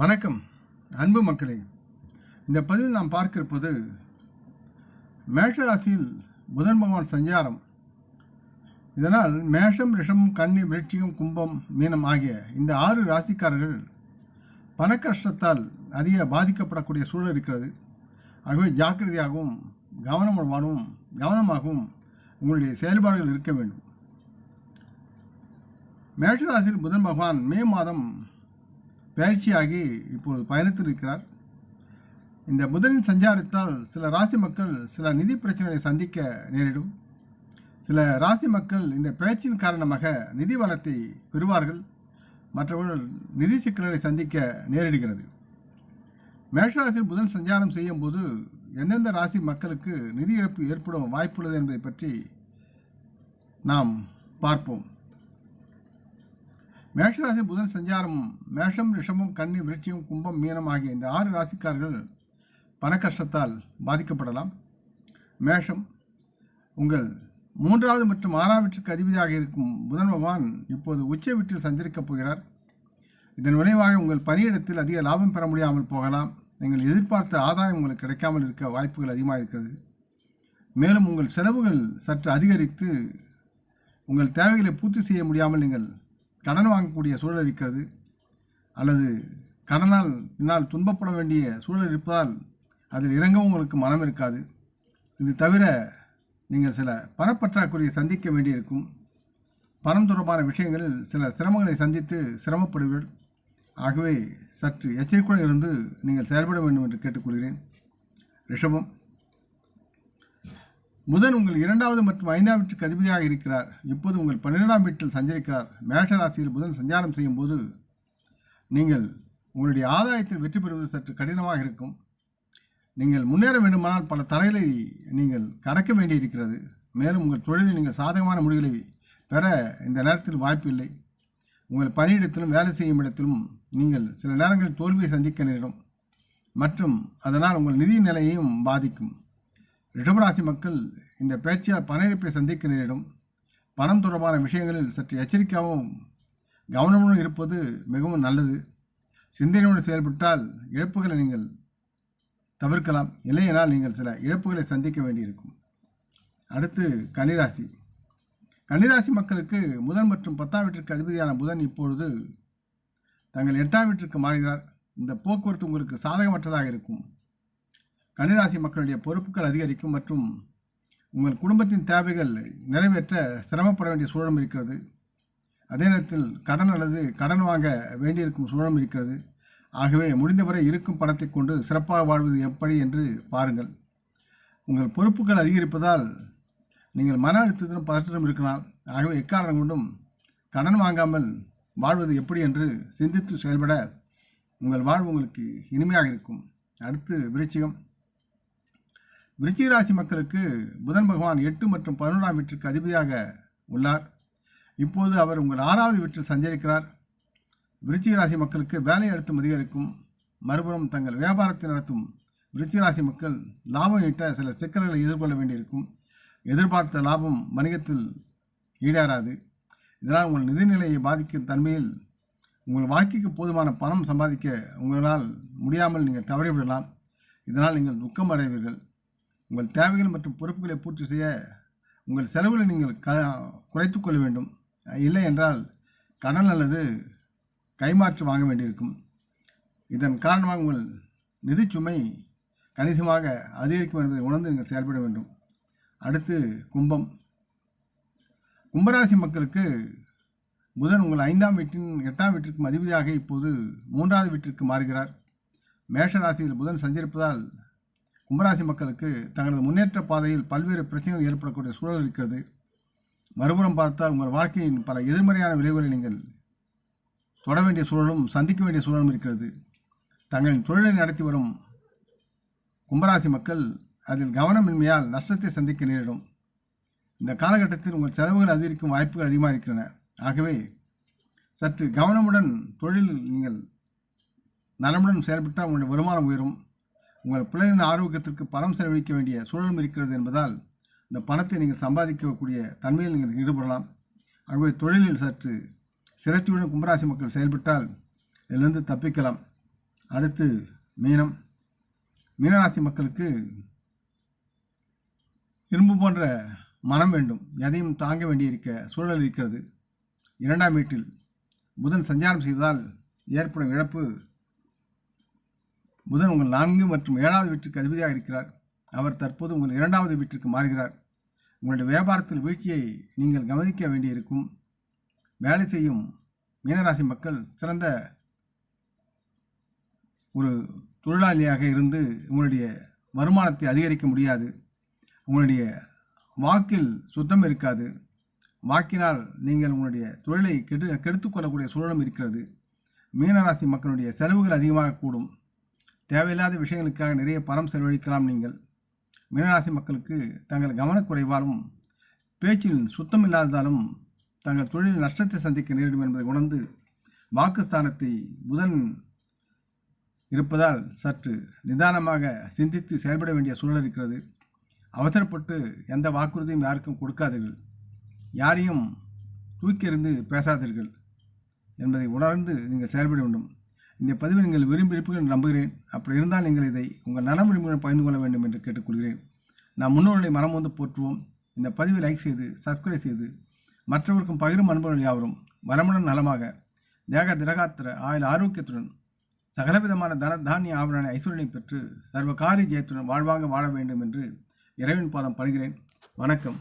வணக்கம் அன்பு மக்களே. இந்த பதிவில் நாம் பார்க்க இருப்பது மேஷ ராசியில் புதன் பகவான் சஞ்சாரம். இதனால் மேஷம், ரிஷபம், கன்னி, விருச்சிகம், கும்பம், மீனம் ஆகிய இந்த 6 ராசிக்காரர்கள் பண கஷ்டத்தால் அதிக பாதிக்கப்படக்கூடிய சூழல் இருக்கிறது. ஆகவே ஜாக்கிரதையாகவும் கவனமாகவும் உங்களுடைய செயல்பாடுகள் இருக்க வேண்டும். மேஷ ராசியில் புதன் பகவான் மே மாதம் பயிற்சியாகி இப்போது பயணத்தில் இருக்கிறார். இந்த புதனின் சஞ்சாரத்தால் சில ராசி மக்கள் சில நிதி பிரச்சனைகளை சந்திக்க நேரிடும். சில ராசி மக்கள் இந்த பயிற்சியின் காரணமாக நிதி வளத்தை பெறுவார்கள். மற்றவர்கள் நிதி சிக்கல்களை சந்திக்க நேரிடுகிறது. மேஷராசியில் புதன் சஞ்சாரம் செய்யும் போது எந்தெந்த ராசி மக்களுக்கு நிதி இழப்பு ஏற்படும் வாய்ப்புள்ளது என்பதை பற்றி நாம் பார்ப்போம். மேஷராசி புதன் சஞ்சாரம் மேஷம், ரிஷபம், கன்னி, விருச்சிகம், கும்பம், மீனம் ஆகிய இந்த 6 ராசிக்காரர்கள் பண கஷ்டத்தால் பாதிக்கப்படலாம். மேஷம், உங்கள் 3வது மற்றும் 6ஆம் வீட்டிற்கு அதிபதியாக இருக்கும் புதன் பகவான் இப்போது உச்ச வீட்டில் சஞ்சரிக்கப் போகிறார். இதன் விளைவாக உங்கள் பணியிடத்தில் அதிக லாபம் பெற முடியாமல் போகலாம். நீங்கள் எதிர்பார்த்த ஆதாயம் உங்களுக்கு கிடைக்காமல் இருக்க வாய்ப்புகள் அதிகமாக இருக்கிறது. மேலும் உங்கள் செலவுகள் சற்று அதிகரித்து உங்கள் தேவைகளை பூர்த்தி செய்ய முடியாமல் நீங்கள் கடன் வாங்கக்கூடிய சூழல் இருக்கிறது. அல்லது கடனால் பின்னால் துன்பப்பட வேண்டிய சூழல் இருப்பதால் அதில் இறங்கவும் உங்களுக்கு மனம் இருக்காது. இது தவிர நீங்கள் சில பணப்பற்றாக்குறையை சந்திக்க வேண்டியிருக்கும். பணம் தொடர்பான விஷயங்களில் சில சிரமங்களை சந்தித்து சிரமப்படுவீர்கள். ஆகவே சற்று எச்சரிக்கையுடன் இருந்து நீங்கள் செயல்பட வேண்டும் என்று கேட்டுக்கொள்கிறேன். ரிஷபம், புதன் உங்கள் 2வது மற்றும் 5ஆம் வீட்டுக்கு அதிபதியாக இருக்கிறார். இப்போது உங்கள் 12ஆம் வீட்டில் சஞ்சரிக்கிறார். மேஷ ராசியில் புதன் சஞ்சாரம் செய்யும் போது நீங்கள் உங்களுடைய ஆதாயத்தில் வெற்றி பெறுவது சற்று கடினமாக இருக்கும். நீங்கள் முன்னேற வேண்டுமானால் பல தடைகளை நீங்கள் கடக்க வேண்டியிருக்கிறது. மேலும் உங்கள் தொழிலில் நீங்கள் சாதகமான முடிவுகளை பெற இந்த நேரத்தில் வாய்ப்பு இல்லை. உங்கள் பணியிடத்திலும் வேலை செய்யும் இடத்திலும் நீங்கள் சில நேரங்களில் தோல்வியை சந்திக்க நேரிடும் மற்றும் அதனால் உங்கள் நிதி நிலையையும் பாதிக்கும். ரிஷபராசி மக்கள் இந்த பயிற்சியால் பண இழப்பை சந்திக்க நேரிடும். பணம் தொடர்பான விஷயங்களில் சற்று எச்சரிக்கையாகவும் கவனமுடன் இருப்பது மிகவும் நல்லது. சிந்தனையோடு செயல்பட்டால் இழப்புகளை நீங்கள் தவிர்க்கலாம். இல்லையென்றால் நீங்கள் சில இழப்புகளை சந்திக்க வேண்டியிருக்கும். அடுத்து கன்னிராசி. கன்னிராசி மக்களுக்கு முதல் மற்றும் 10ஆம் வீட்டிற்கு அதிபதியான புதன் இப்பொழுது தங்கள் 8ஆம் வீட்டிற்கு மாறுகிறார். இந்த போக்குவரத்து உங்களுக்கு சாதகமற்றதாக இருக்கும். கன்னிராசி மக்களுடைய பொறுப்புகள் அதிகரிக்கும் மற்றும் உங்கள் குடும்பத்தின் தேவைகள் நிறைவேற்ற சிரமப்பட வேண்டிய சூழலும் இருக்கிறது. அதே நேரத்தில் கடன் அல்லது கடன் வாங்க வேண்டியிருக்கும் சூழலும் இருக்கிறது. ஆகவே முடிந்தவரை இருக்கும் பணத்தை கொண்டு சிறப்பாக வாழ்வது எப்படி என்று பாருங்கள். உங்கள் பொறுப்புகள் அதிகரிப்பதால் நீங்கள் மன அழுத்தத்திலும் பதற்றத்திலும் இருக்கலாம். ஆகவே எக்காரணம் கொண்டும் கடன் வாங்காமல் வாழ்வது எப்படி என்று சிந்தித்து செயல்பட உங்கள் வாழ்வு உங்களுக்கு இனிமையாக இருக்கும். அடுத்து விருச்சிகம். விருச்சிக ராசி மக்களுக்கு புதன் பகவான் 8 மற்றும் 11ஆம் வீட்டிற்கு அதிபதியாக உள்ளார். இப்போது அவர் உங்கள் 6வது வீட்டில் சஞ்சரிக்கிறார். விருச்சிக ராசி மக்களுக்கு வேலை அழுத்தம் அதிகரிக்கும். மறுபுறம் தங்கள் வியாபாரத்தை நடத்தும் விருச்சிக ராசி மக்கள் லாபம் ஈட்ட சில சிக்கல்களை எதிர்கொள்ள வேண்டியிருக்கும். எதிர்பார்த்த லாபம் வணிகத்தில் ஈடேறாது. இதனால் உங்கள் நிதிநிலையை பாதிக்கும் தன்மையில் உங்கள் வாழ்க்கைக்கு போதுமான பணம் சம்பாதிக்க உங்களால் முடியாமல் நீங்கள் தவறிவிடலாம். இதனால் நீங்கள் துக்கம் அடைவீர்கள். உங்கள் தேவைகள் மற்றும் பொறுப்புகளை பூர்த்தி செய்ய உங்கள் செலவுகளை நீங்கள் குறைத்து கொள்ள வேண்டும். இல்லை என்றால் கடன் அல்லது கைமாற்று வாங்க வேண்டியிருக்கும். இதன் காரணமாக உங்கள் நிதி சுமை கணிசமாக அதிகரிக்கும் என்பதை உணர்ந்து நீங்கள் செயல்பட வேண்டும். அடுத்து கும்பம். கும்பராசி மக்களுக்கு புதன் உங்கள் 5ஆம் வீட்டின் 8ஆம் வீட்டிற்கும் அதிபதியாக இப்போது 3வது வீட்டிற்கு மாறுகிறார். மேஷ ராசியில் புதன் சஞ்சரிப்பதால் கும்பராசி மக்களுக்கு தங்களது முன்னேற்ற பாதையில் பல்வேறு பிரச்சனைகள் ஏற்படக்கூடிய சூழல் இருக்கிறது. மறுபுறம் பார்த்தால் உங்கள் வாழ்க்கையின் பல எதிர்மறையான விளைவுகளை நீங்கள் தொட வேண்டிய சூழலும் சந்திக்க வேண்டிய சூழலும் இருக்கிறது. தங்களின் தொழிலை நடத்தி வரும் கும்பராசி மக்கள் அதில் கவனமின்மையால் நஷ்டத்தை சந்திக்க நேரிடும். இந்த காலகட்டத்தில் உங்கள் செலவுகள் அதிகரிக்கும் வாய்ப்புகள் அதிகமாக இருக்கின்றன. ஆகவே சற்று கவனமுடன் தொழில் நீங்கள் நலமுடன் செயல்பட்டால் உங்களுடைய வருமானம் உயரும். உங்கள் பிள்ளைகளின் ஆரோக்கியத்திற்கு பணம் செலவழிக்க வேண்டிய சூழலும் இருக்கிறது என்பதால் இந்த பணத்தை நீங்கள் சம்பாதிக்கக்கூடிய தன்மையில் நீங்கள் ஈடுபடலாம். ஆகவே தொழிலில் சற்று சிரத்தையுடன் கும்பராசி மக்கள் செயல்பட்டால் இதிலிருந்து தப்பிக்கலாம். அடுத்து மீனம். மீனராசி மக்களுக்கு இரும்பு போன்ற மனம் வேண்டும். எதையும் தாங்க வேண்டியிருக்க சூழல் இருக்கிறது. 2ஆம் வீட்டில் புதன் சஞ்சாரம் செய்வதால் ஏற்படும் இழப்பு. புதன் உங்கள் 4 மற்றும் 7வது வீட்டிற்கு அதிபதியாக இருக்கிறார். அவர் தற்போது உங்கள் 2வது வீட்டிற்கு மாறுகிறார். உங்களுடைய வியாபாரத்தில் வீழ்ச்சியை நீங்கள் கவனிக்க வேண்டியிருக்கும். வேலை செய்யும் மீனராசி மக்கள் சிறந்த ஒரு தொழிலாளியாக இருந்து உங்களுடைய வருமானத்தை அதிகரிக்க முடியாது. உங்களுடைய வாக்கில் சுத்தம் இருக்காது. வாக்கினால் நீங்கள் உங்களுடைய தொழிலை கெடுத்துக்கொள்ளக்கூடிய சூழலும் இருக்கிறது. மீனராசி மக்களுடைய செலவுகள் அதிகமாக கூடும். தேவையில்லாத விஷயங்களுக்காக நிறைய பணம் செலவழிக்கலாம். நீங்கள் மீனராசி மக்களுக்கு தங்கள் கவனக்குறைவாலும் பேச்சில் சுத்தம் இல்லாததாலும் தங்கள் தொழில் நஷ்டத்தை சந்திக்க நேரிடும் என்பதை உணர்ந்து வாக்குஸ்தானத்தை புதன் இருப்பதால் சற்று நிதானமாக சிந்தித்து செயல்பட வேண்டிய சூழல் இருக்கிறது. அவசரப்பட்டு எந்த வாக்குறுதியும் யாருக்கும் கொடுக்காதீர்கள். யாரையும் தூக்கி எறிந்து பேசாதீர்கள் என்பதை உணர்ந்து நீங்கள் செயல்பட வேண்டும். இந்த பதிவை நீங்கள் விரும்பியிருப்பீர்கள் என்று நம்புகிறேன். அப்படி இருந்தால் நீங்கள் இதை உங்கள் நலம் விரும்பிகள் பகிர்ந்து கொள்ள வேண்டும் என்று கேட்டுக்கொள்கிறேன். நாம் முன்னோர்களை மனம் வந்து போற்றுவோம். இந்த பதிவை லைக் செய்து சப்ஸ்கிரைப் செய்து மற்றவருக்கும் பகிரும் அன்பர்கள் யாவரும் வளமுடன் நலமாக தேக திரகாத்திர ஆயுள் ஆரோக்கியத்துடன் சகலவிதமான தானிய ஆபரண ஐஸ்வர்யனை பெற்று சர்வ காரிய ஜெயத்துடன் வாழ்வாங்க வாழ வேண்டும் என்று இறைவன் பாதம் பணிகிறேன். வணக்கம்.